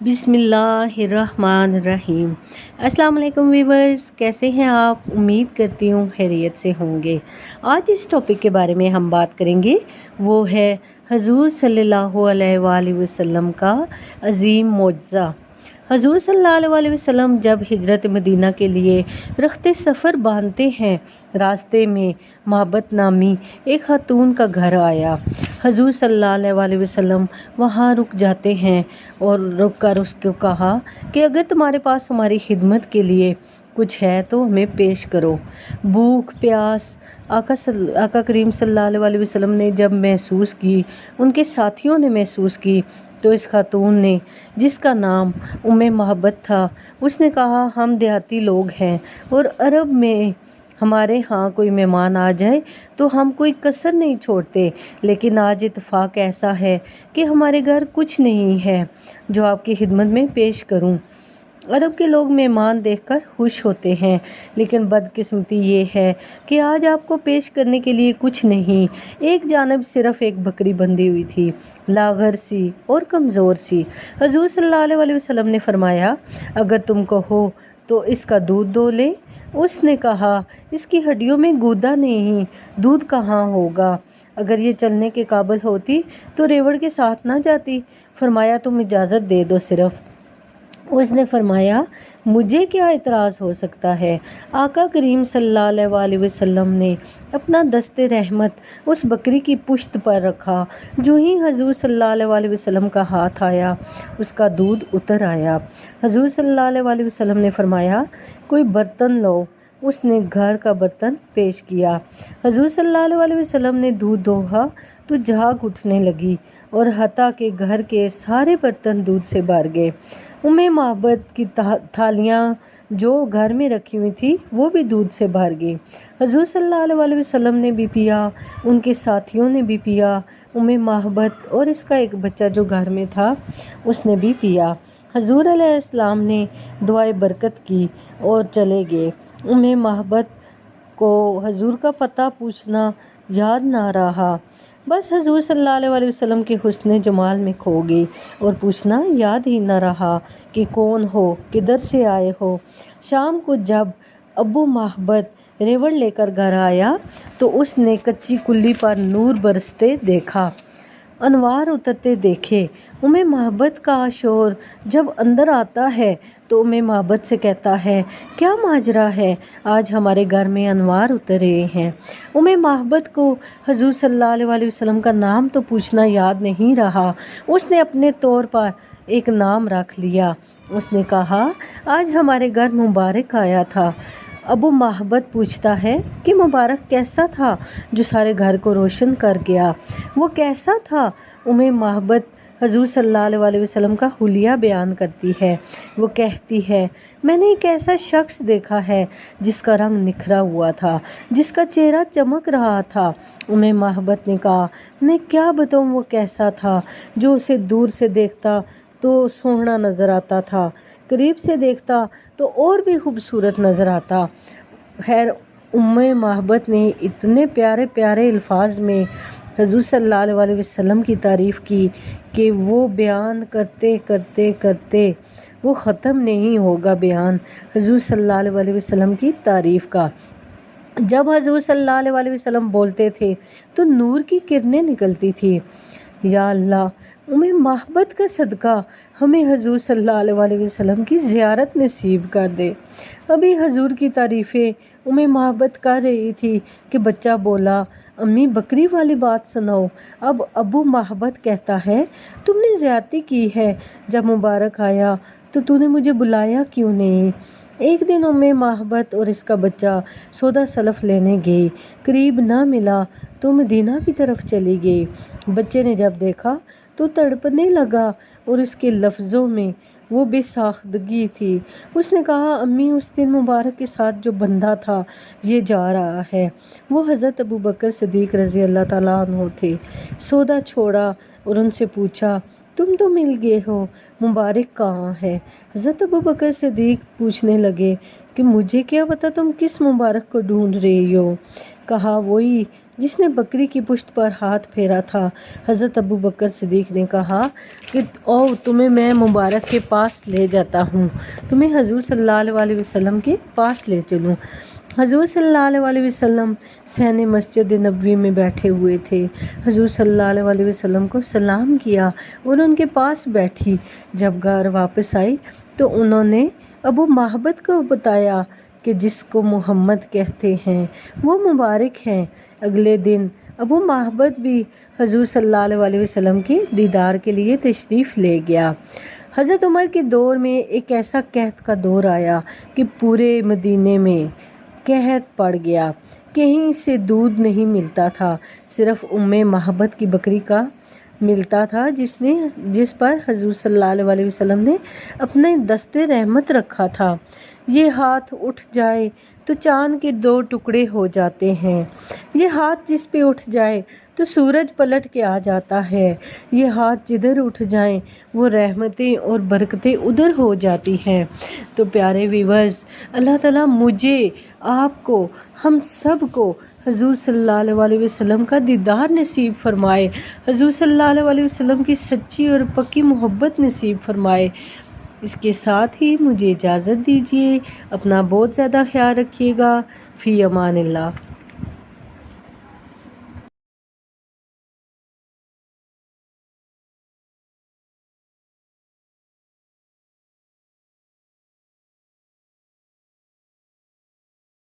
बिस्मिल्लाहिर्रहमानिर्रहीम। अस्सलाम वालेकुम व्यूवर्स, कैसे हैं आप? उम्मीद करती हूँ खैरियत से होंगे। आज इस टॉपिक के बारे में हम बात करेंगे, वो है हजूर सल्लल्लाहु अलैहि वसल्लम का अजीम मौजज़ा। हजूर सल्लल्लाहु अलैहि वसल्लम जब हिजरत मदीना के लिए रखते सफ़र बांधते हैं, रास्ते में महबत नामी एक खातून का घर आया। हजूर सल्लल्लाहु अलैहि वसल्लम वहाँ रुक जाते हैं और रुक कर उसको कहा कि अगर तुम्हारे पास हमारी खिदमत के लिए कुछ है तो हमें पेश करो। भूख प्यास आका करीम सल्लल्लाहु अलैहि वसल्लम ने जब महसूस की, उनके साथियों ने महसूस की, तो इस खातून ने, जिसका नाम उम्मे महबत था, उसने कहा हम देहाती लोग हैं और अरब में हमारे यहाँ कोई मेहमान आ जाए तो हम कोई कसर नहीं छोड़ते, लेकिन आज इत्तेफाक ऐसा है कि हमारे घर कुछ नहीं है जो आपकी खिदमत में पेश करूं। अरब के लोग मेहमान देखकर खुश होते हैं, लेकिन बदकिस्मती ये है कि आज आपको पेश करने के लिए कुछ नहीं। एक जानब सिर्फ एक बकरी बंधी हुई थी, लागर सी और कमज़ोर सी। हजूर सल्लल्लाहु अलैहि वसल्लम ने फरमाया, अगर तुम कहो तो इसका दूध दो ले। उसने कहा, इसकी हड्डियों में गूदा नहीं, दूध कहाँ होगा? अगर ये चलने के काबिल होती तो रेवड़ के साथ ना जाती। फरमाया, तुम इजाज़त दे दो सिर्फ। उसने फरमाया, मुझे क्या इतराज़ हो सकता है। आका करीम सल्लल्लाहु अलैहि वसल्लम ने अपना दस्ते रहमत उस बकरी की पुश्त पर रखा। जो ही हजूर सल्लल्लाहु अलैहि वसल्लम का हाथ आया, उसका दूध उतर आया। हजूर सल्लल्लाहु अलैहि वसल्लम ने फरमाया, कोई बर्तन लो। उसने घर का बर्तन पेश किया। हजूर सल्लल्लाहु अलैहि वसल्लम ने दूध दोहा तो झाग उठने लगी और हता के घर के सारे बर्तन दूध से भर गए। उम्मे महबत की थालियाँ जो घर में रखी हुई थी वो भी दूध से भर गई। हजूर सल्लल्लाहु अलैहि वसल्लम ने भी पिया, उनके साथियों ने भी पिया। उम्मे महबत और इसका एक बच्चा जो घर में था उसने भी पिया। हजूर अलैहिस्सलाम ने दुआए बरकत की और चले गए। उम्मे महबत को हजूर का पता पूछना याद ना रहा, बस हजूर सल्लल्लाहु अलैहि वसल्लम के हुस्न जमाल में खो गई और पूछना याद ही न रहा कि कौन हो, किधर से आए हो। शाम को जब अबू महबत रेवड़ लेकर घर आया तो उसने कच्ची कुल्ली पर नूर बरसते देखा, अनवार उतरते देखे। उम्मे महबत का शोर जब अंदर आता है तो उम्मे महबत से कहता है, क्या माजरा है, आज हमारे घर में अनवार उतर रहे हैं। उम्मे महबत को हजूर सल्लल्लाहु अलैहि वसल्लम का नाम तो पूछना याद नहीं रहा। उसने अपने तौर पर एक नाम रख लिया। उसने कहा, आज हमारे घर मुबारक आया था। अबू महबत पूछता है कि मुबारक कैसा था जो सारे घर को रोशन कर गया? वो कैसा था? उम्मे महबत हजूर सल्लल्लाहु अलैहि वसल्लम का हुलिया बयान करती है। वो कहती है, मैंने एक ऐसा शख्स देखा है जिसका रंग निखरा हुआ था, जिसका चेहरा चमक रहा था। उम्मे महबत ने कहा, मैं क्या बताऊँ वो कैसा था। जो उसे दूर से देखता तो सोहना नज़र आता था, करीब से देखता तो और भी खूबसूरत नज़र आता। खैर, उम्मे महबत ने इतने प्यारे प्यारे अल्फाज में हजूर सल्लल्लाहु अलैहि वसल्लम की तारीफ़ की कि वो बयान करते करते करते वो ख़त्म नहीं होगा बयान हजूर सल्लल्लाहु अलैहि वसल्लम की तारीफ़ का। जब हजूर सल्लल्लाहु अलैहि वसल्लम बोलते थे तो नूर की किरणें निकलती थी। या अल्लाह, उम्मे महबत का सदका हमें हजूर सल्लल्लाहु अलैहि वसल्लम की ज़ियारत नसीब कर दे। अभी हजूर की तारीफ़ें उम्मे महबत कर रही थी कि बच्चा बोला, अम्मी बकरी वाली बात सुनाओ। अब अबू महबत कहता है, तुमने ज़्यादती की है, जब मुबारक आया तो तूने मुझे बुलाया क्यों नहीं? एक दिन उम्मे महबत और इसका बच्चा सौदा सलफ लेने गई, करीब ना मिला तो मदीना की तरफ चली गई। बच्चे ने जब देखा तो तड़पने लगा और उसके लफ्ज़ों में वो बेसाख्तगी थी। उसने कहा, अम्मी उस दिन मुबारक के साथ जो बंदा था ये जा रहा है। वो हज़रत अबू बकर सिद्दीक़ रज़ी अल्लाह ताला अन्हु थे। सौदा छोड़ा और उनसे पूछा, तुम तो मिल गए हो, मुबारक कहाँ है? हज़रत अबू बकर सिद्दीक़ पूछने लगे कि मुझे क्या पता तुम किस मुबारक को ढूंढ रही हो। कहा, वही جس نے بکری کی پشت پر ہاتھ پھیرا تھا۔ حضرت ابو بکر صدیق نے کہا کہ او تمہیں میں مبارک کے پاس لے جاتا ہوں، تمہیں حضور صلی اللہ علیہ وسلم کے پاس لے چلوں۔ حضور صلی اللہ علیہ وسلم صحن مسجد نبوی میں بیٹھے ہوئے تھے۔ حضور صلی اللہ علیہ وسلم کو سلام کیا اور ان کے پاس بیٹھی۔ جب گھر واپس آئی تو انہوں نے ابو محبت کو بتایا کہ جس کو محمد کہتے ہیں وہ مبارک ہیں۔ اگلے دن ابو محبت بھی حضور صلی اللہ علیہ وسلم کے دیدار کے لیے تشریف لے گیا۔ حضرت عمر کے دور میں ایک ایسا قحط کا دور آیا کہ پورے مدینے میں قحط پڑ گیا، کہیں سے دودھ نہیں ملتا تھا، صرف محبت کی بکری کا ملتا تھا جس پر حضور صلی اللہ علیہ وسلم نے اپنے دست رحمت رکھا تھا۔ یہ ہاتھ اٹھ جائے تو چاند کے 2 ٹکڑے ہو جاتے ہیں، یہ ہاتھ جس پہ اٹھ جائے تو سورج پلٹ کے آ جاتا ہے، یہ ہاتھ جدھر اٹھ جائیں وہ رحمتیں اور برکتیں ادھر ہو جاتی ہیں۔ تو پیارے ویورز، اللہ تعالیٰ مجھے، آپ کو، ہم سب کو حضور صلی اللہ علیہ وسلم کا دیدار نصیب فرمائے، حضور صلی اللہ علیہ وسلم کی سچی اور پکی محبت نصیب فرمائے۔ اس کے ساتھ ہی مجھے اجازت دیجیے، اپنا بہت زیادہ خیال رکھیے گا۔ فی امان اللہ۔